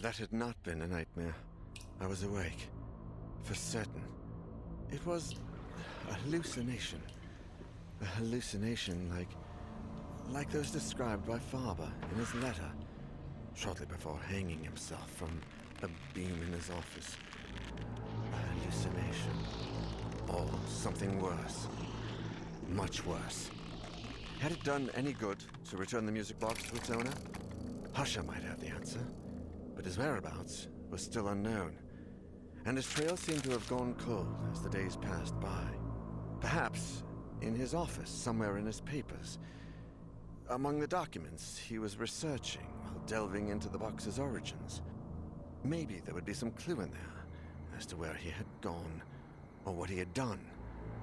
That had not been a nightmare. I was awake. For certain. It was a hallucination. A hallucination like those described by Faber in his letter, shortly before hanging himself from a beam in his office. A hallucination. Or something worse. Much worse. Had it done any good to return the music box to its owner? Husher might have the answer, but his whereabouts was still unknown, and his trail seemed to have gone cold as the days passed by. Perhaps in his office, somewhere in his papers, among the documents he was researching while delving into the box's origins. Maybe there would be some clue in there as to where he had gone, or what he had done.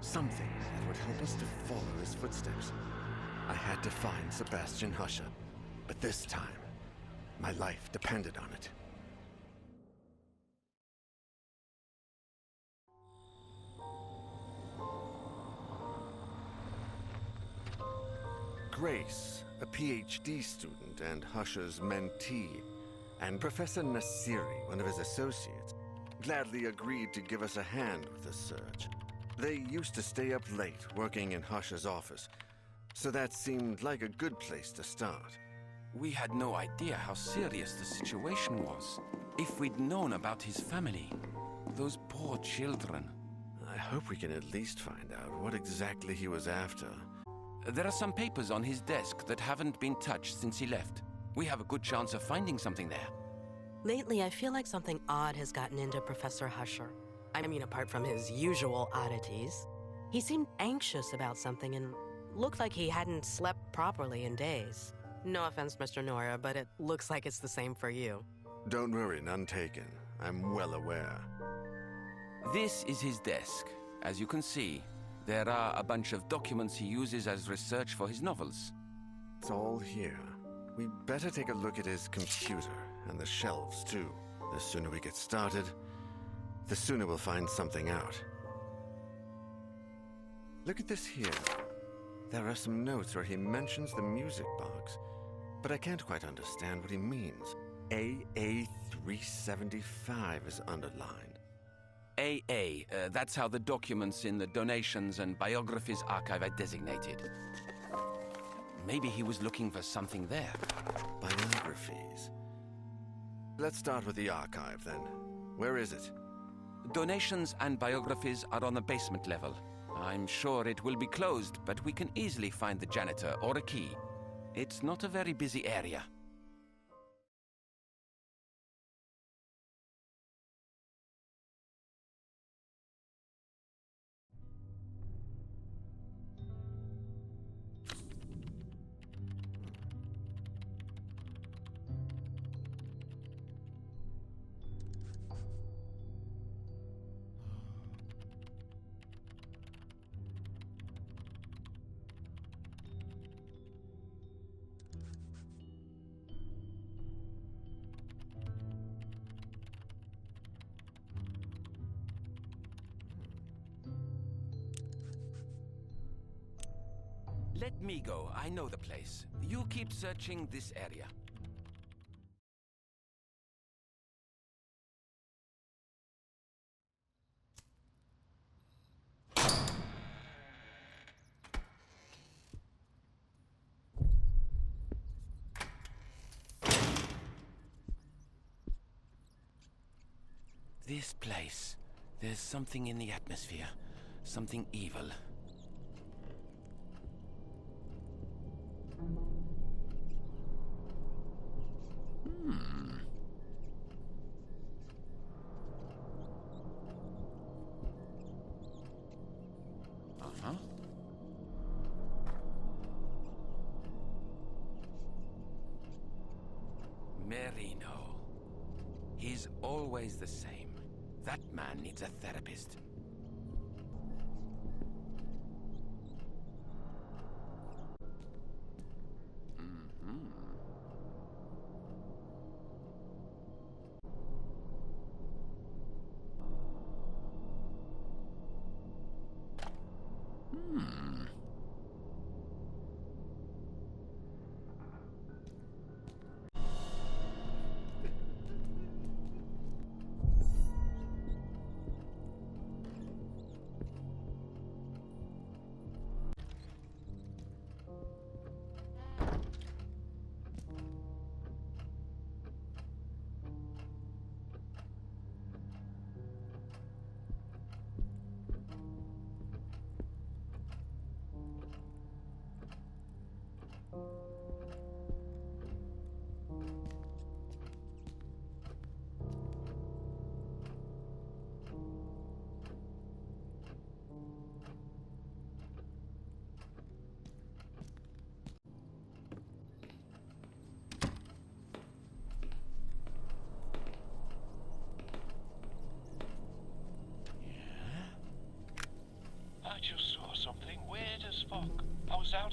Something that would help us to follow his footsteps. I had to find Sebastian Husher, but this time, my life depended on it. Grace, a PhD student and Husher's mentee, and Professor Nassiri, one of his associates, gladly agreed to give us a hand with the search. They used to stay up late working in Husher's office, so that seemed like a good place to start. We had no idea how serious the situation was. If we'd known about his family, those poor children. I hope we can at least find out what exactly he was after. There are some papers on his desk that haven't been touched since he left. We have a good chance of finding something there. Lately, I feel like something odd has gotten into Professor Husher. I mean, apart from his usual oddities. He seemed anxious about something and looked like he hadn't slept properly in days. No offense, Mr. Nora, but it looks like it's the same for you. Don't worry, none taken. I'm well aware. This is his desk. As you can see, there are a bunch of documents he uses as research for his novels. It's all here. We'd better take a look at his computer and the shelves, too. The sooner we get started, the sooner we'll find something out. Look at this here. There are some notes where he mentions the music box, but I can't quite understand what he means. AA375 is underlined. AA, that's how the documents in the Donations and Biographies archive are designated. Maybe he was looking for something there. Biographies. Let's start with the archive, then. Where is it? Donations and Biographies are on the basement level. I'm sure it will be closed, but we can easily find the janitor or a key. It's not a very busy area. Let me go. I know the place. You keep searching this area. This place. There's something in the atmosphere. Something evil. Uh-huh. Merino. He's always the same. That man needs a therapist.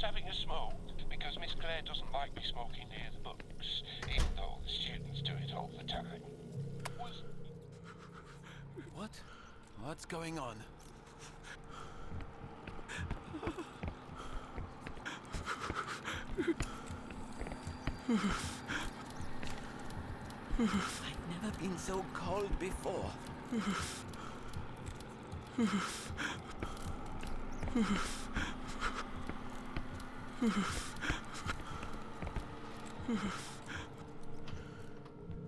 having a smoke because Miss Clare doesn't like me smoking near the books, even though the students do it all the time. What? What's going on? I've never been so cold before.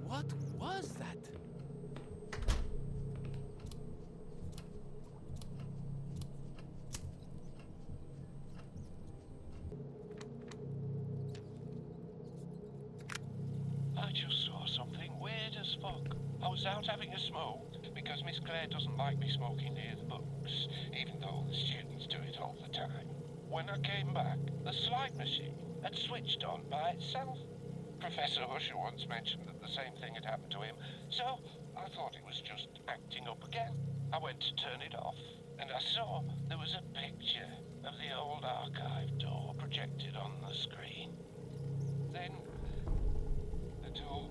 What was that? I just saw something weird as fuck. I was out having a smoke because Miss Clare doesn't like me smoking near the books, even though the students do it all the time. When I came back, the slide machine had switched on by itself. Professor Husher once mentioned that the same thing had happened to him, so I thought it was just acting up again. I went to turn it off, and I saw there was a picture of the old archive door projected on the screen. Then the door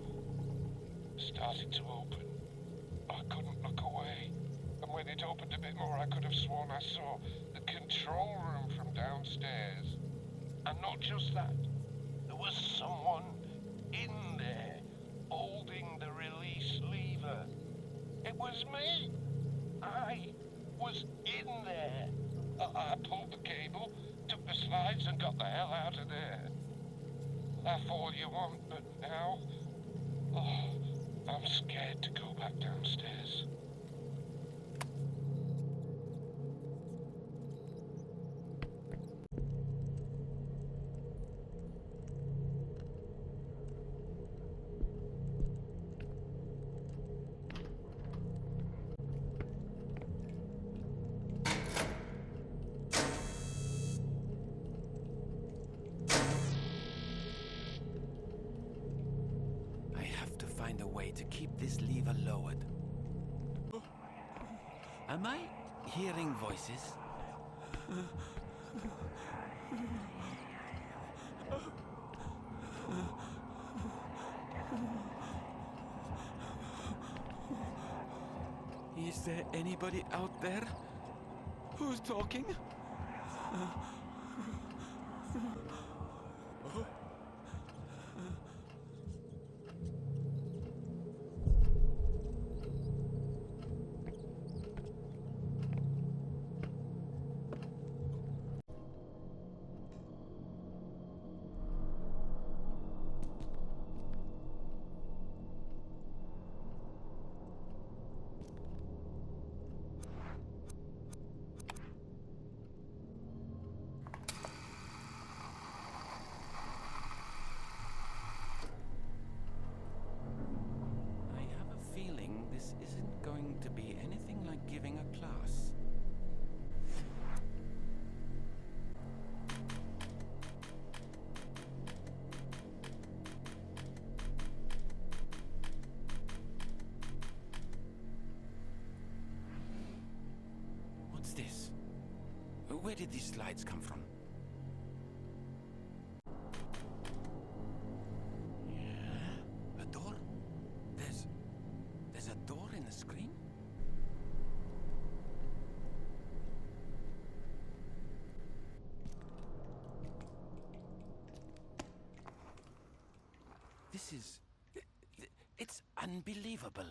started to open. I couldn't look away. And when it opened a bit more, I could have sworn I saw the control room from downstairs. And not just that, there was someone in there holding the release lever. It was me. I was in there. I pulled the cable, took the slides, and got the hell out of there. Laugh all you want, but now, oh, I'm scared to go back downstairs. I have to find a way to keep this lever lowered. Am I hearing voices? Is there anybody out there? Who's talking? I have a feeling this isn't going to be anything like giving a class. What's this? Where did these slides come from? Yeah? A door? There's a door in the screen? This is... it's unbelievable.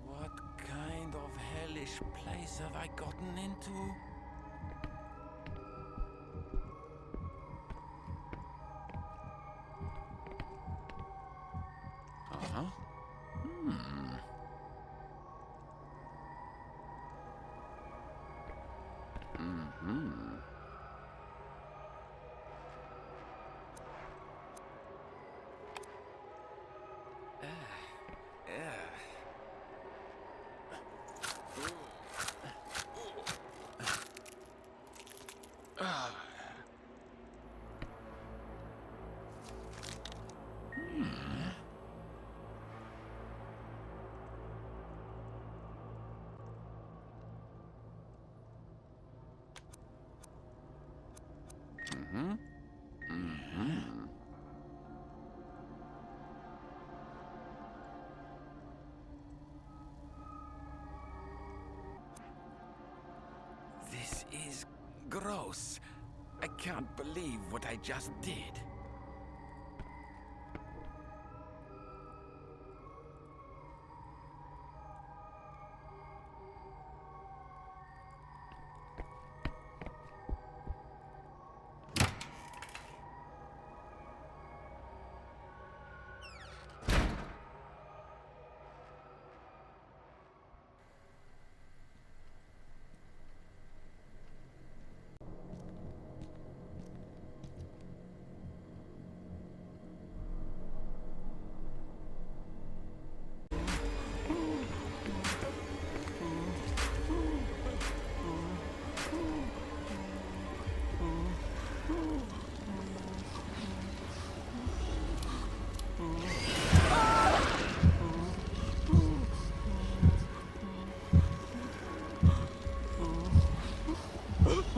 What kind of hellish place have I gotten into? Uh-huh. Mm-hmm. This is gross. I can't believe what I just did.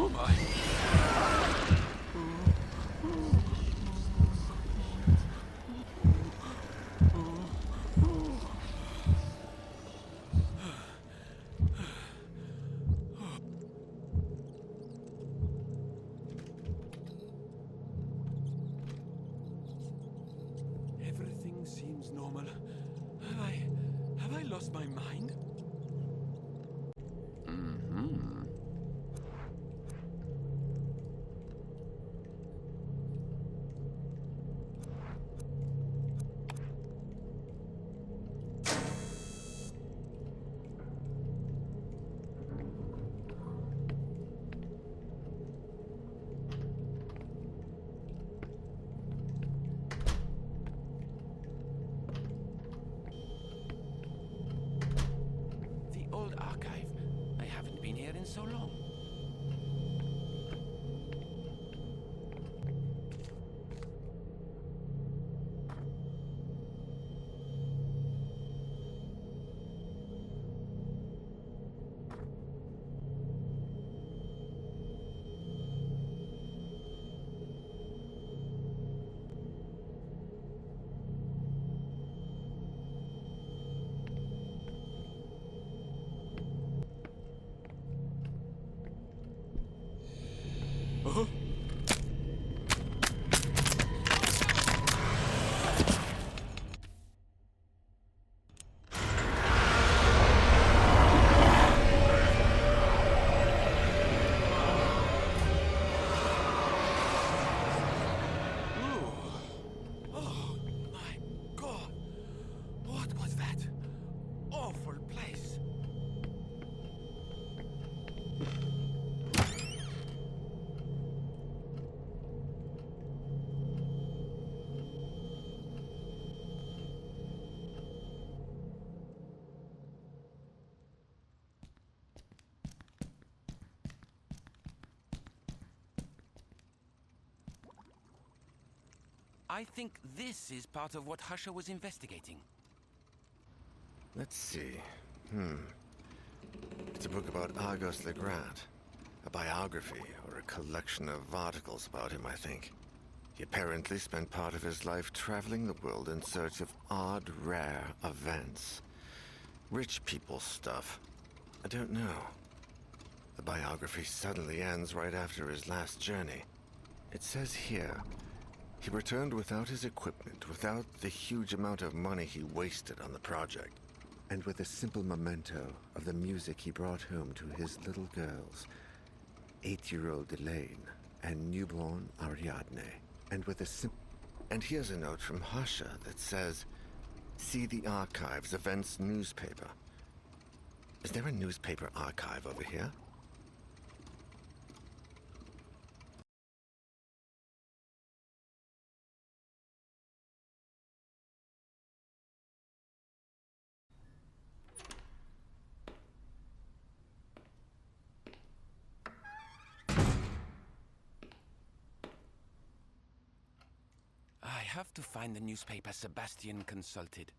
Oh my. Everything seems normal. Have I lost my mind? The old archive. I haven't been here in so long. Oh my God! What was that? Awful place. I think this is part of what Husher was investigating. Let's see. It's a book about Argos Legrand. A biography, or a collection of articles about him, I think. He apparently spent part of his life traveling the world in search of odd, rare events. Rich people stuff. I don't know. The biography suddenly ends right after his last journey. It says here, he returned without his equipment, without the huge amount of money he wasted on the project, and with a simple memento of the music he brought home to his little girls, 8-year-old Elaine and newborn Ariadne, and here's a note from Husher that says, "See the Archives Events newspaper." Is there a newspaper archive over here? have to find the newspaper Sebastian consulted.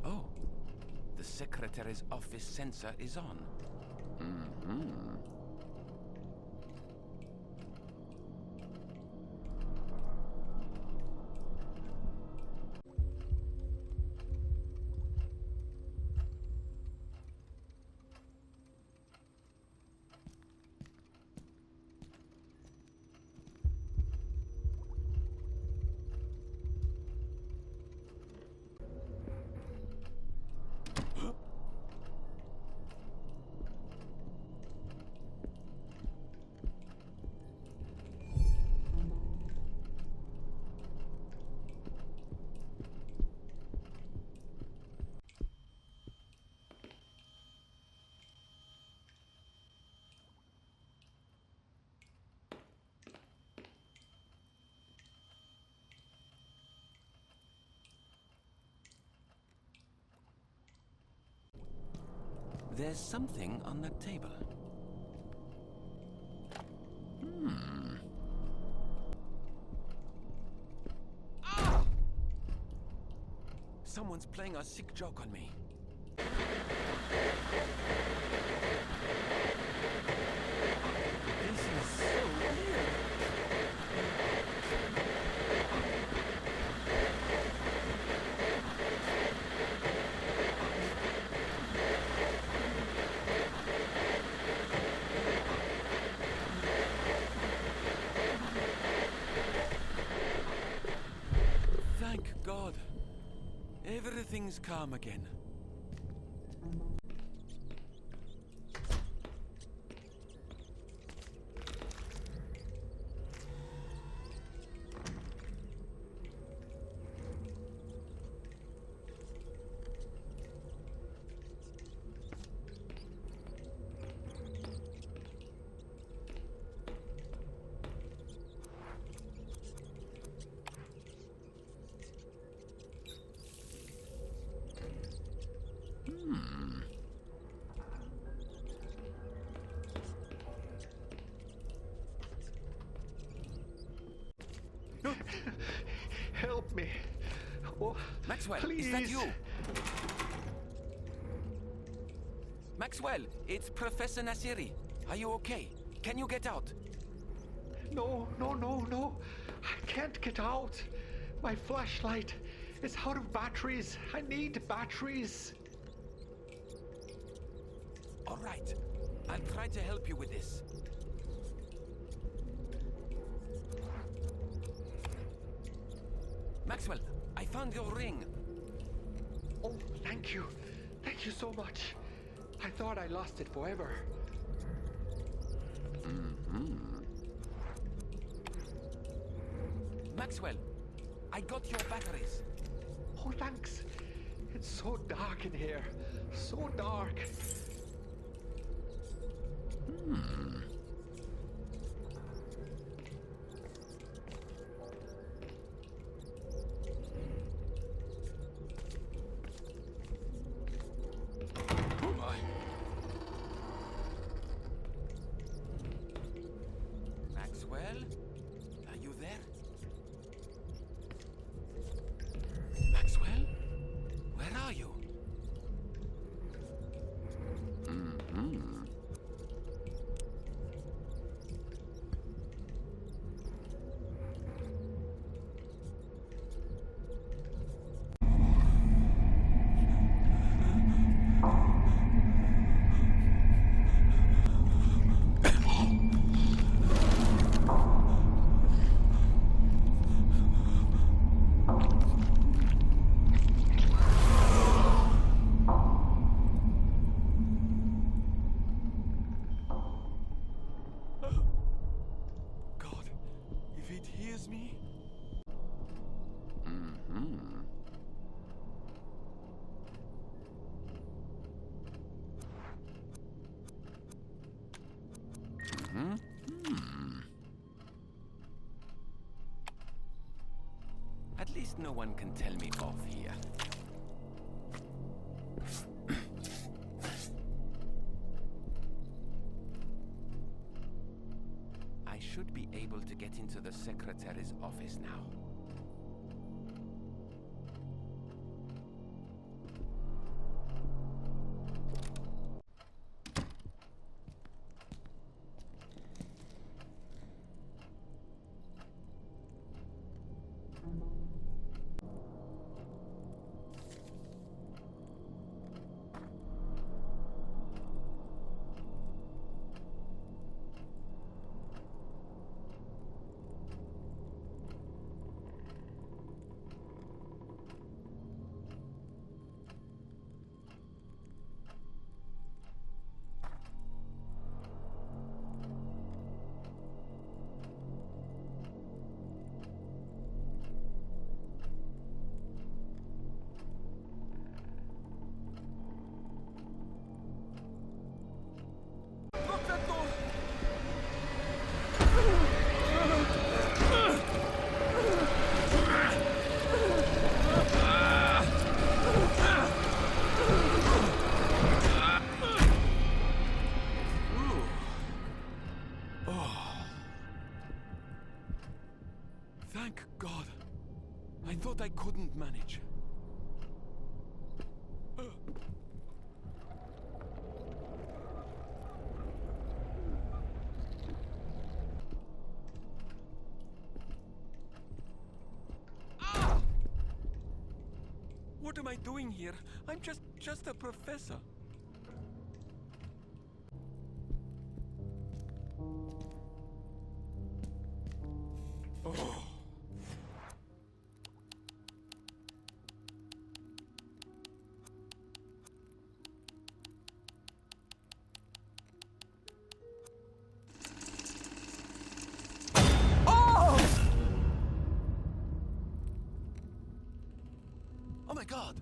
Oh, the secretary's office sensor is on. There's something on that table. Ah! Someone's playing a sick joke on me. This is so weird. Thank God. Everything's calm again. Help me. Oh, Maxwell, please. is that you? Maxwell, it's Professor Nassiri. Are you okay? Can you get out? No. I can't get out. My flashlight is out of batteries. I need batteries. All right. I'll try to help you with this. Maxwell, I found your ring. Oh, thank you. Thank you so much. I thought I lost it forever. Maxwell, I got your batteries. Oh, thanks. It's so dark in here. So dark. Oh my. Maxwell, are you there? Maxwell? Where are you? least no one can tell me off here. I should be able to get into the secretary's office now. Thank God. I thought I couldn't manage. What am I doing here? I'm just a professor. Oh. Oh my God!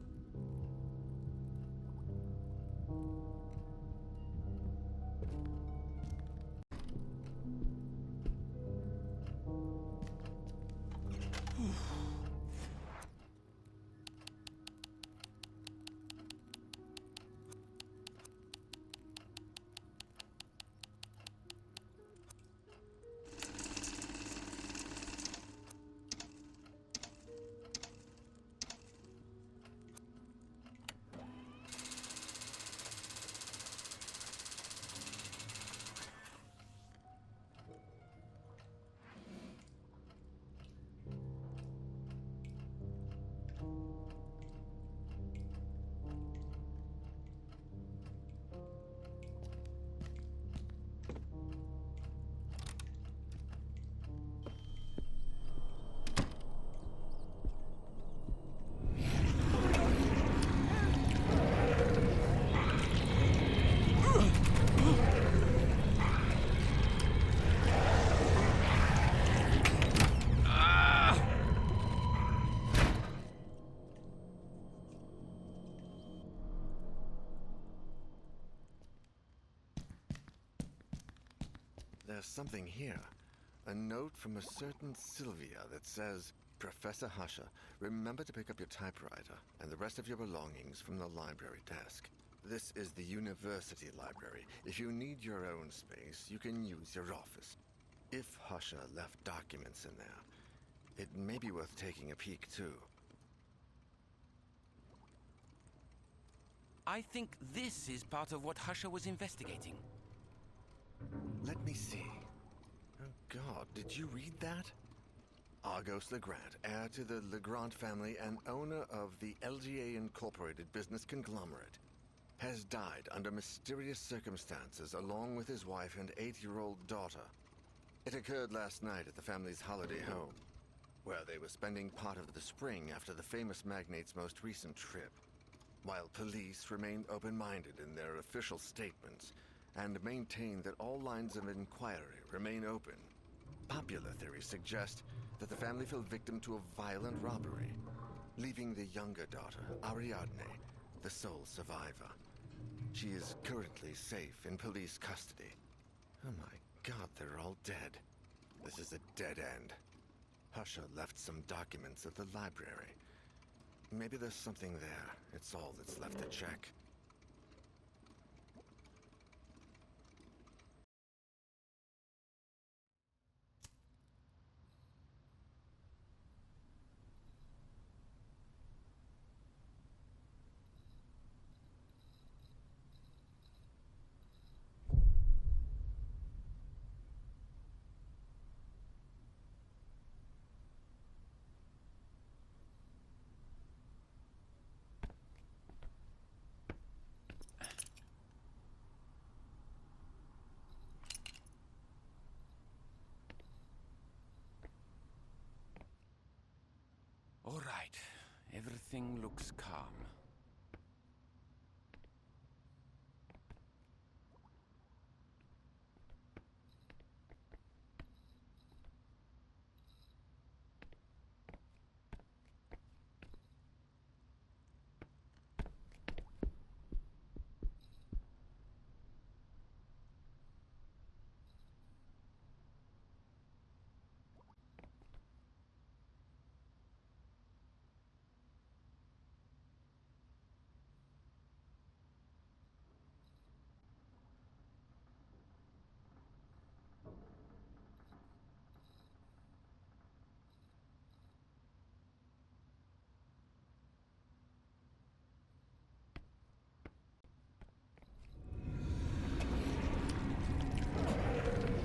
There's something here. A note from a certain Sylvia that says, Professor Husher, remember to pick up your typewriter and the rest of your belongings from the library desk. This is the university library. If you need your own space, you can use your office. If Husher left documents in there, it may be worth taking a peek too. I think this is part of what Husher was investigating. Let me see. Oh God, did you read that? Argos Legrand, heir to the Legrand family and owner of the LGA Incorporated business conglomerate, has died under mysterious circumstances along with his wife and 8-year-old daughter. It occurred last night at the family's holiday home, where they were spending part of the spring after the famous magnate's most recent trip. While police remain open-minded in their official statements and maintain that all lines of inquiry remain open, popular theories suggest that the family fell victim to a violent robbery, leaving the younger daughter, Ariadne, the sole survivor. She is currently safe in police custody. Oh my God, they're all dead. This is a dead end. Husher left some documents at the library. Maybe there's something there. It's all that's left to check. All right. Everything looks calm.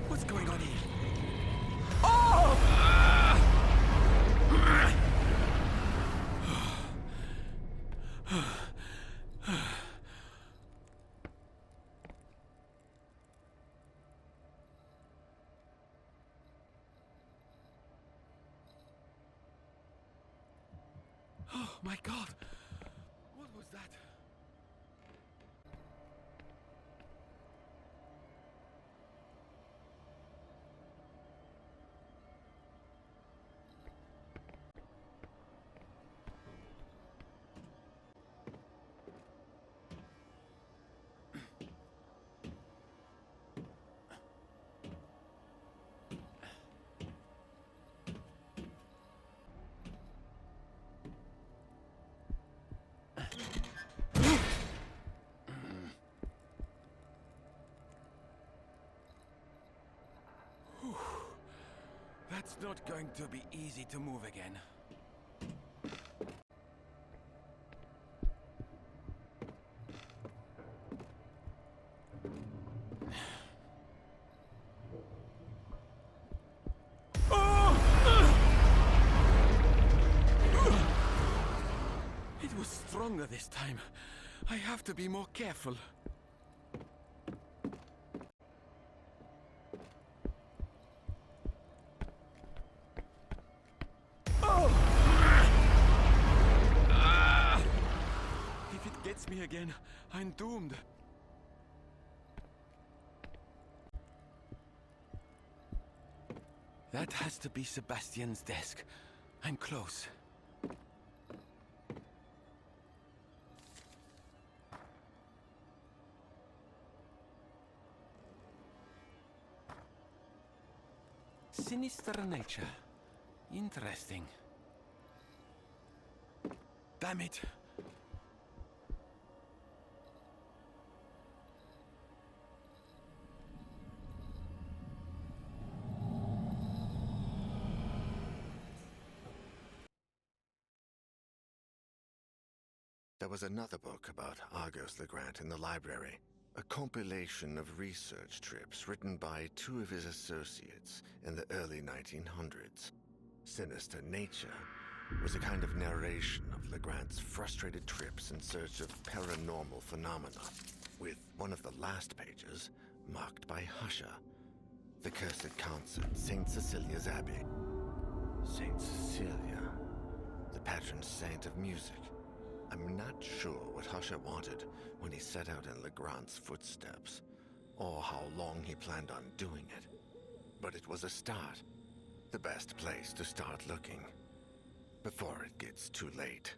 What's going on here? Oh my God! What was that? That's not going to be easy to move again. It was stronger this time. I have to be more careful. If it gets me again, I'm doomed. That has to be Sebastian's desk. I'm close. Sinister nature. Interesting. Damn it! There was another book about Argos the Grant in the library. A compilation of research trips written by two of his associates in the early 1900s. Sinister Nature was a kind of narration of Legrand's frustrated trips in search of paranormal phenomena, with one of the last pages marked by Husher, the cursed concert, St. Cecilia's Abbey. St. Cecilia, the patron saint of music. I'm not sure what Husher wanted when he set out in Legrand's footsteps, or how long he planned on doing it. But it was a start. The best place to start looking, before it gets too late.